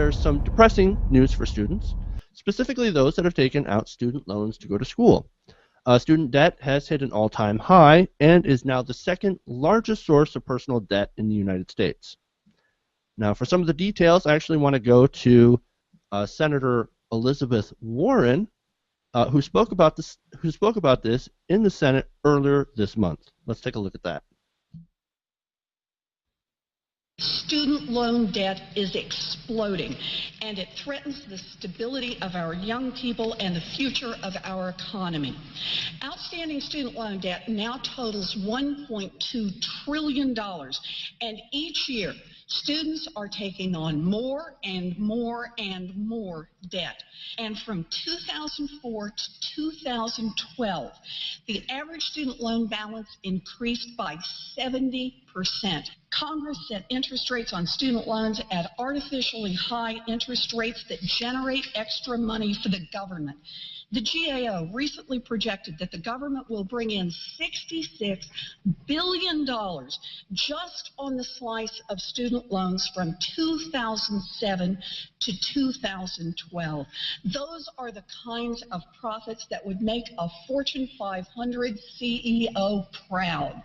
there's some depressing news for students, specifically those that have taken out student loans to go to school. Student debt has hit an all-time high and is now the second largest source of personal debt in the United States. Now, for some of the details, I actually want to go to Senator Elizabeth Warren, who spoke about this in the Senate earlier this month. Let's take a look at that. Student loan debt is exploding, and it threatens the stability of our young people and the future of our economy. Outstanding student loan debt now totals $1.2 trillion, and each year students are taking on more and more and more debt. And from 2004 to 2012, the average student loan balance increased by 70%. Congress set interest rates on student loans at artificially high interest rates that generate extra money for the government. The GAO recently projected that the government will bring in $66 billion just on the slice of student loans from 2007 to 2012. Those are the kinds of profits that would make a Fortune 500 CEO proud.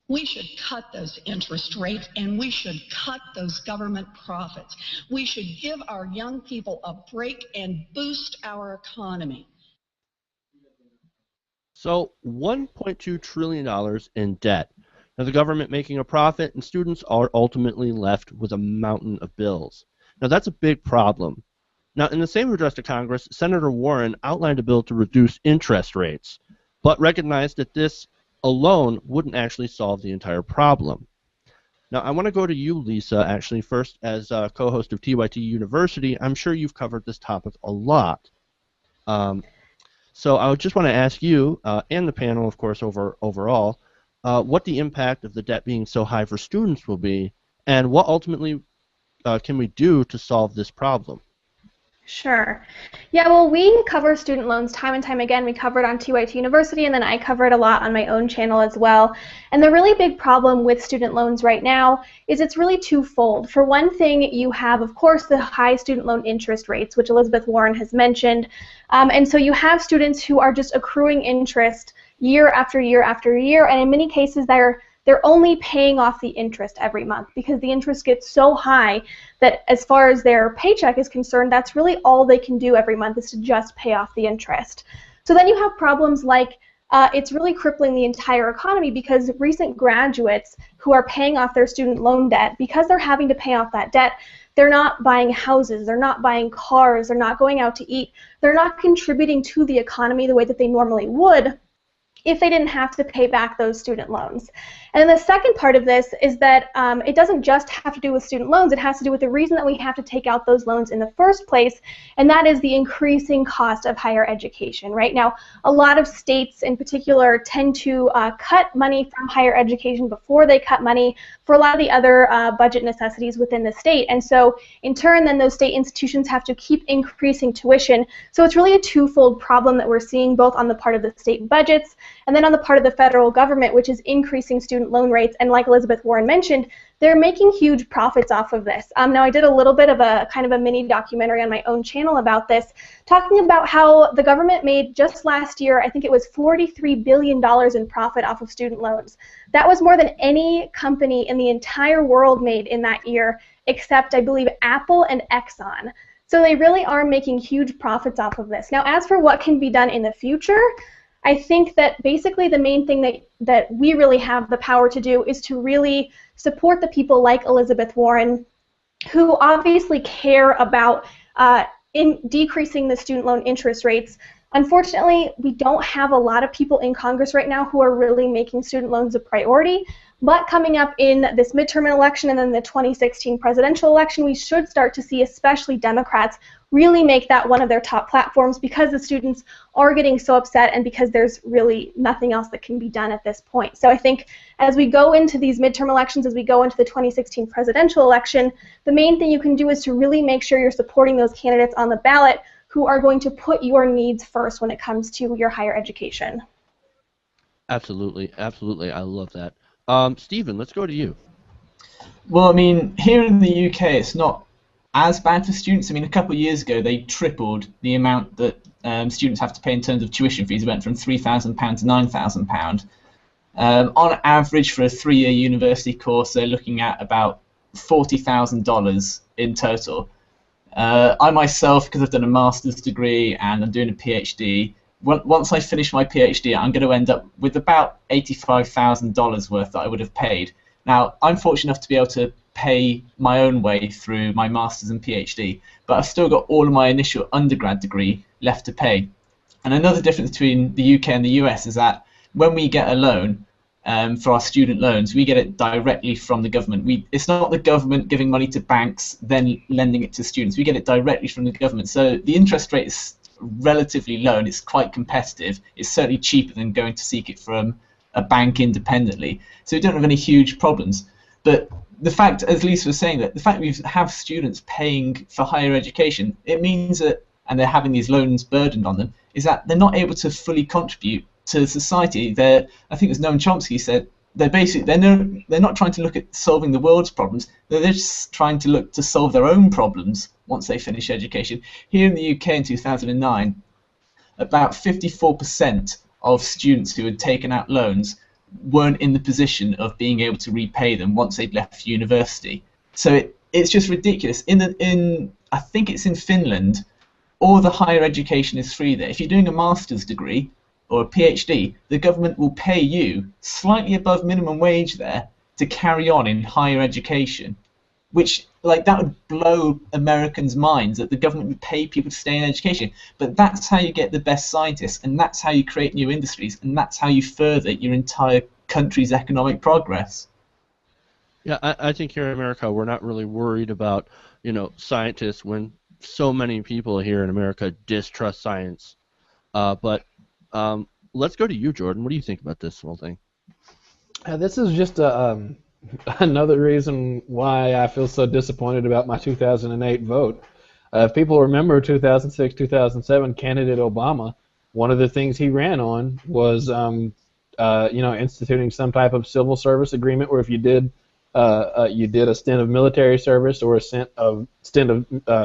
We should cut those interest rates, and we should cut those government profits. We should give our young people a break and boost our economy. So $1.2 trillion in debt. Now the government making a profit, and students are ultimately left with a mountain of bills. Now that's a big problem. Now in the same address to Congress, Senator Warren outlined a bill to reduce interest rates, but recognized that this alone wouldn't actually solve the entire problem. Now, I want to go to you, Lisa, actually, first as a co-host of TYT University. I'm sure you've covered this topic a lot. So I just want to ask you, and the panel, of course, overall, what the impact of the debt being so high for students will be, and what ultimately can we do to solve this problem? Sure. Yeah, well, we cover student loans time and time again. We cover it on TYT University, and then I cover it a lot on my own channel as well. And the really big problem with student loans right now is it's really twofold. For one thing, you have, of course, the high student loan interest rates, which Elizabeth Warren has mentioned. And so you have students who are just accruing interest year after year after year, and in many cases they're only paying off the interest every month because the interest gets so high that as far as their paycheck is concerned, that's really all they can do every month is to just pay off the interest. So then you have problems like it's really crippling the entire economy because recent graduates who are paying off their student loan debt, because they're having to pay off that debt, they're not buying houses, they're not buying cars, they're not going out to eat, they're not contributing to the economy the way that they normally would if they didn't have to pay back those student loans. And the second part of this is that it doesn't just have to do with student loans, it has to do with the reason that we have to take out those loans in the first place, and that is the increasing cost of higher education. Right now, a lot of states in particular tend to cut money from higher education before they cut money for a lot of the other budget necessities within the state. And so in turn, then those state institutions have to keep increasing tuition. So it's really a twofold problem that we're seeing both on the part of the state budgets and then on the part of the federal government, which is increasing student loan rates. And like Elizabeth Warren mentioned, they're making huge profits off of this. Now I did a little bit of a kind of a mini documentary on my own channel about this, talking about how the government made just last year, I think it was $43 billion in profit off of student loans. That was more than any company in the entire world made in that year, except I believe Apple and Exxon. So they really are making huge profits off of this. Now as for what can be done in the future, I think that basically the main thing that we really have the power to do is to really support the people like Elizabeth Warren, who obviously care about in decreasing the student loan interest rates. Unfortunately, we don't have a lot of people in Congress right now who are really making student loans a priority. But coming up in this midterm election and then the 2016 presidential election, we should start to see especially Democrats really make that one of their top platforms because the students are getting so upset and because there's really nothing else that can be done at this point. So I think as we go into these midterm elections, as we go into the 2016 presidential election, the main thing you can do is to really make sure you're supporting those candidates on the ballot who are going to put your needs first when it comes to your higher education. Absolutely, absolutely. I love that. Stephen, let's go to you. Well, I mean, here in the UK, it's not as bad for students. I mean, a couple of years ago, they tripled the amount that students have to pay in terms of tuition fees. It went from £3,000 to £9,000. On average, for a 3-year university course, they're looking at about $40,000 in total. I myself, because I've done a master's degree and I'm doing a PhD, once I finish my PhD, I'm going to end up with about $85,000 worth that I would have paid. Now, I'm fortunate enough to be able to pay my own way through my master's and PhD, but I've still got all of my initial undergrad degree left to pay. And another difference between the UK and the US is that when we get a loan for our student loans, we get it directly from the government. It's not the government giving money to banks, then lending it to students. We get it directly from the government. So the interest rate is relatively low and it's quite competitive. It's certainly cheaper than going to seek it from a bank independently. So we don't have any huge problems. But the fact, as Lisa was saying, that the fact we have students paying for higher education, it means that, and they're having these loans burdened on them, is that they're not able to fully contribute to society. I think as Noam Chomsky said, they're not trying to look at solving the world's problems. They're just trying to look to solve their own problems once they finish education. Here in the UK in 2009, about 54% of students who had taken out loans weren't in the position of being able to repay them once they'd left university. So it's just ridiculous. I think it's in Finland, all the higher education is free there. If you're doing a master's degree or a PhD, the government will pay you slightly above minimum wage there to carry on in higher education, which, like, that would blow Americans' minds, that the government would pay people to stay in education. But that's how you get the best scientists, and that's how you create new industries, and that's how you further your entire country's economic progress. Yeah, I think here in America we're not really worried about, scientists when so many people here in America distrust science. But let's go to you, Jordan. What do you think about this whole thing? This is just another reason why I feel so disappointed about my 2008 vote. If people remember 2006, 2007, candidate Obama, one of the things he ran on was, instituting some type of civil service agreement where if you did a stint of military service or a stint of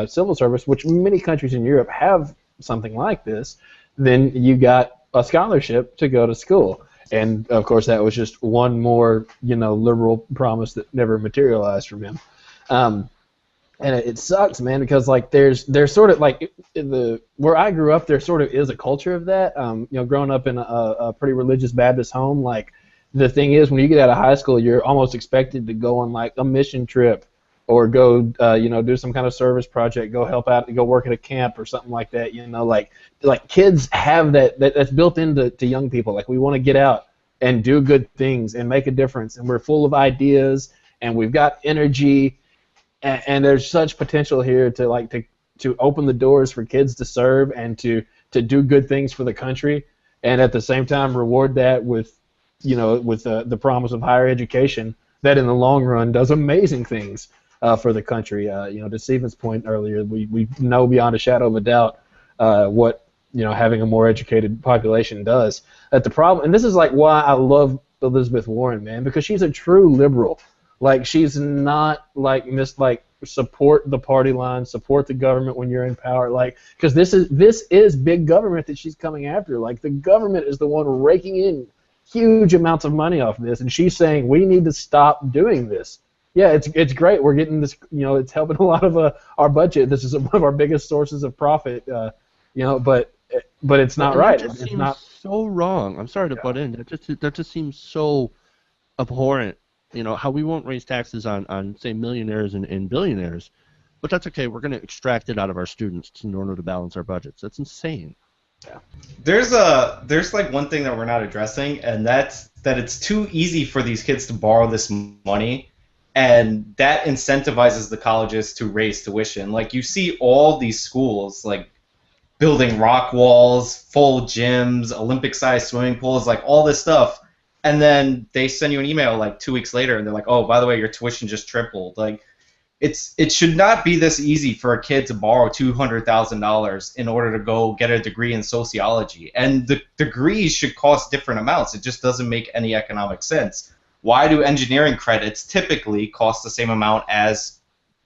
civil service, which many countries in Europe have something like this, then you got a scholarship to go to school. And of course, that was just one more, liberal promise that never materialized from him. And it sucks, man, because like there's sort of like where I grew up, there sort of is a culture of that. Growing up in a pretty religious Baptist home, like the thing is, when you get out of high school, you're almost expected to go on like a mission trip or go, do some kind of service project, go help out, go work at a camp or something like that. Like kids have that's built into young people. Like we want to get out and do good things and make a difference, and we're full of ideas and we've got energy, and there's such potential here to open the doors for kids to serve and to do good things for the country, and at the same time reward that with the promise of higher education that in the long run does amazing things for the country. To Stephen's point earlier, we know beyond a shadow of a doubt what having a more educated population does. That the problem, and this is like why I love Elizabeth Warren, man, because she's a true liberal. Like she's not like support the party line, support the government when you're in power. Like, because this is big government that she's coming after. Like the government is the one raking in huge amounts of money off this, and she's saying we need to stop doing this. Yeah, it's great. We're getting this. It's helping a lot of our budget. This is one of our biggest sources of profit. But it's not right. It's not so wrong. I'm sorry to butt in. That just seems so abhorrent. How we won't raise taxes on say millionaires and billionaires, but that's okay. We're going to extract it out of our students in order to balance our budgets. That's insane. Yeah. There's like one thing that we're not addressing, and that's that it's too easy for these kids to borrow this money, and that incentivizes the colleges to raise tuition. Like you see all these schools like building rock walls, full gyms, Olympic-sized swimming pools, like all this stuff, and then they send you an email like 2 weeks later, and they're like, "Oh, by the way, your tuition just tripled." Like, it should not be this easy for a kid to borrow $200,000 in order to go get a degree in sociology, and the degrees should cost different amounts. It just doesn't make any economic sense. Why do engineering credits typically cost the same amount as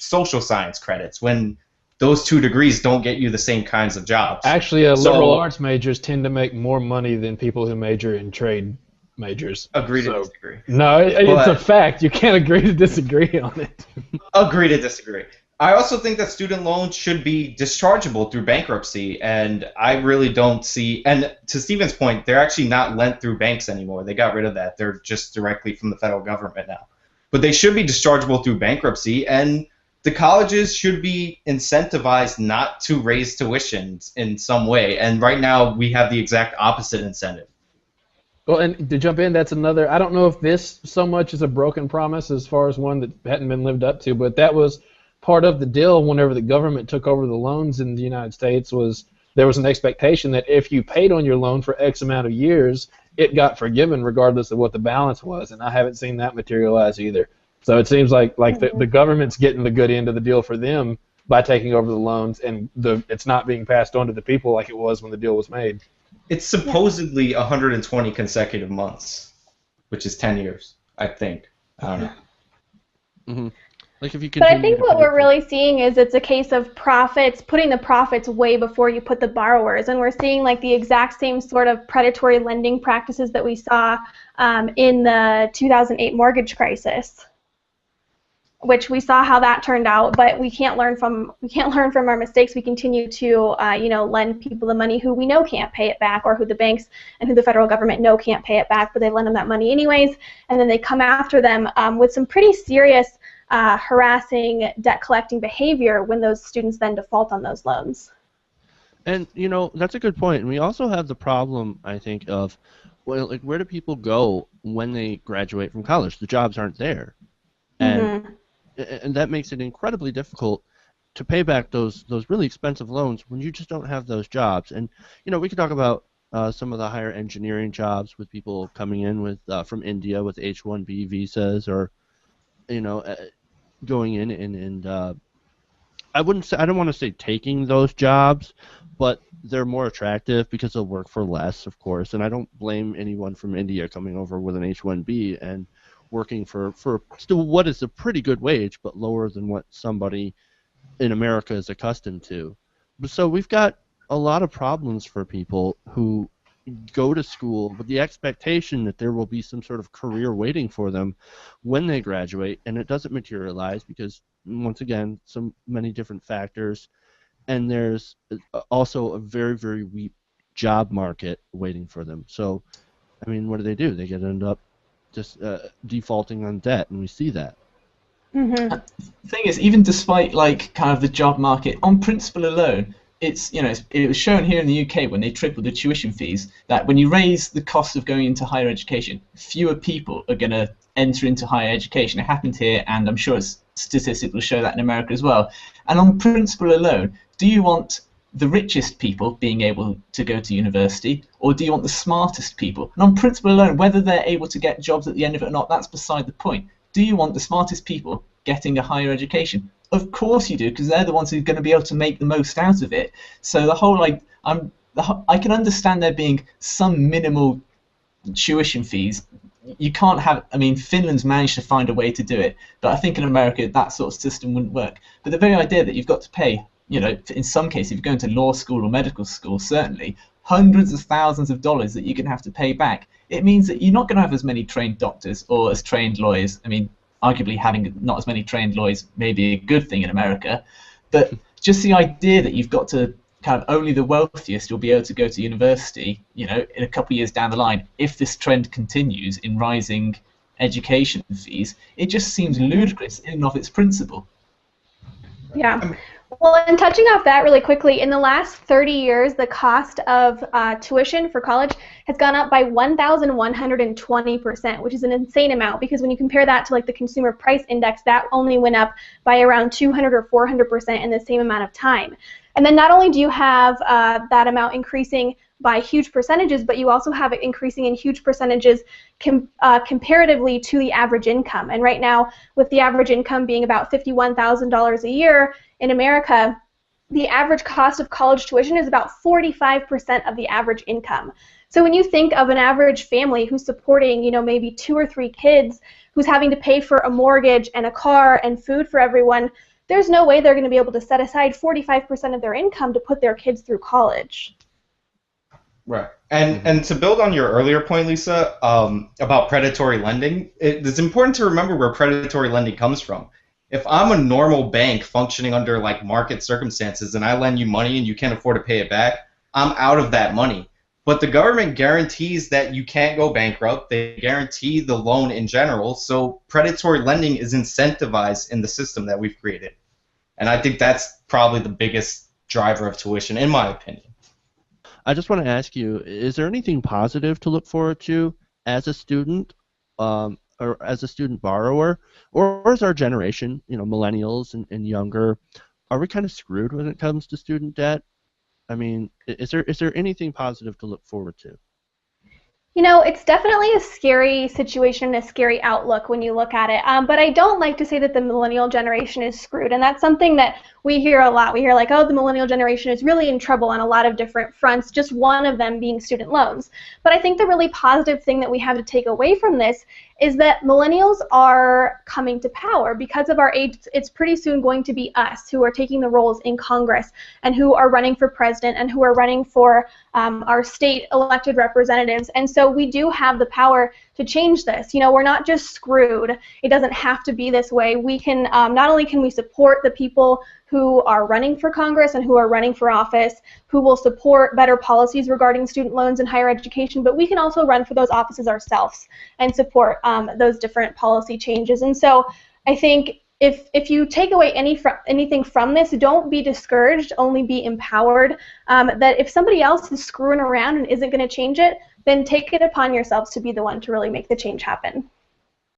social science credits when those 2 degrees don't get you the same kinds of jobs. Actually, liberal arts majors tend to make more money than people who major in trade majors. Agree to disagree. No, it's a fact. You can't agree to disagree on it. Agree to disagree. I also think that student loans should be dischargeable through bankruptcy, and I really don't see, and to Stephen's point, they're actually not lent through banks anymore. They got rid of that. They're just directly from the federal government now. But they should be dischargeable through bankruptcy, and the colleges should be incentivized not to raise tuitions in some way. And right now, we have the exact opposite incentive. Well, and to jump in, that's another, I don't know if this so much is a broken promise as far as one that hadn't been lived up to, but that was part of the deal whenever the government took over the loans in the United States. Was there was an expectation that if you paid on your loan for X amount of years, it got forgiven regardless of what the balance was, and I haven't seen that materialize either. So it seems like the government's getting the good end of the deal for them by taking over the loans, and it's not being passed on to the people like it was when the deal was made. It's supposedly 120 consecutive months, which is 10 years, I think. I don't know. Mm-hmm. Like if you but I think what we're really seeing is it's a case of profits, putting the profits way before you put the borrowers. And we're seeing like the exact same sort of predatory lending practices that we saw in the 2008 mortgage crisis, which we saw how that turned out. But we can't learn from our mistakes. We continue to lend people the money who we know can't pay it back, or who the banks and who the federal government know can't pay it back, but they lend them that money anyways, and then they come after them with some pretty serious harassing, debt-collecting behavior when those students then default on those loans. And, that's a good point. And we also have the problem, I think, of, well, like, where do people go when they graduate from college? The jobs aren't there. And, and that makes it incredibly difficult to pay back those really expensive loans when you just don't have those jobs. And, we could talk about some of the higher engineering jobs with people coming in with from India with H-1B visas, or, going in and I don't want to say taking those jobs, but they're more attractive because they'll work for less, of course. And I don't blame anyone from India coming over with an H-1B and working for still what is a pretty good wage, but lower than what somebody in America is accustomed to. So we've got a lot of problems for people who go to school with the expectation that there will be some sort of career waiting for them when they graduate, and it doesn't materialize because, once again, so many different factors, and there's also a very, very weak job market waiting for them. So, I mean, what do? They end up just defaulting on debt, and we see that. Mm-hmm. The thing is, even despite kind of the job market, on principle alone, it was shown here in the UK when they tripled the tuition fees that when you raise the cost of going into higher education, fewer people are going to enter into higher education. It happened here, and I'm sure statistics will show that in America as well. And on principle alone, do you want the richest people being able to go to university, or do you want the smartest people? And on principle alone, whether they're able to get jobs at the end of it or not, that's beside the point. Do you want the smartest people getting a higher education? Of course you do, because they're the ones who are going to be able to make the most out of it. So the whole I can understand there being some minimal tuition fees. You can't have. I mean, Finland's managed to find a way to do it, but I think in America that sort of system wouldn't work. But the very idea that you've got to pay, in some cases, if you're going to law school or medical school, certainly hundreds of thousands of dollars that you're going to have to pay back. It means that you're not going to have as many trained doctors or as trained lawyers. I mean, arguably having not as many trained lawyers may be a good thing in America, but just the idea that you've got to kind of only the wealthiest will be able to go to university, in a couple of years down the line, if this trend continues in rising education fees, it just seems ludicrous in and of its principle. Yeah. Well, and touching off that really quickly, in the last 30 years, the cost of tuition for college has gone up by 1,120%, which is an insane amount, because when you compare that to the Consumer Price Index, that only went up by around 200 or 400% in the same amount of time. And then not only do you have that amount increasing by huge percentages, but you also have it increasing in huge percentages comparatively to the average income. And right now, with the average income being about $51,000 a year in America, the average cost of college tuition is about 45% of the average income. So when you think of an average family who's supporting, maybe 2 or 3 kids, who's having to pay for a mortgage and a car and food for everyone, there's no way they're going to be able to set aside 45% of their income to put their kids through college. Right. And to build on your earlier point, Lisa, about predatory lending, it's important to remember where predatory lending comes from. If I'm a normal bank functioning under like market circumstances and I lend you money and you can't afford to pay it back, I'm out of that money. But the government guarantees that you can't go bankrupt. They guarantee the loan in general. So predatory lending is incentivized in the system that we've created. And I think that's probably the biggest driver of tuition, in my opinion. I just want to ask you, is there anything positive to look forward to as a student or as a student borrower? Or is our generation, millennials and younger, are we kind of screwed when it comes to student debt? I mean, is there anything positive to look forward to? It's definitely a scary situation, a scary outlook when you look at it. But I don't like to say that the millennial generation is screwed. And that's something that we hear a lot. We hear like, oh, the millennial generation is really in trouble on a lot of different fronts, just one of them being student loans. But I think the really positive thing that we have to take away from this is that millennials are coming to power. Because of our age, it's pretty soon going to be us who are taking the roles in Congress and who are running for president and who are running for our state elected representatives. And so we do have the power to change this. We're not just screwed. It doesn't have to be this way. We can, not only can we support the people who are running for Congress and who are running for office, who will support better policies regarding student loans and higher education, but we can also run for those offices ourselves and support those different policy changes. And so I think if you take away anything from this, don't be discouraged, only be empowered. That if somebody else is screwing around and isn't going to change it, then take it upon yourselves to be the one to really make the change happen.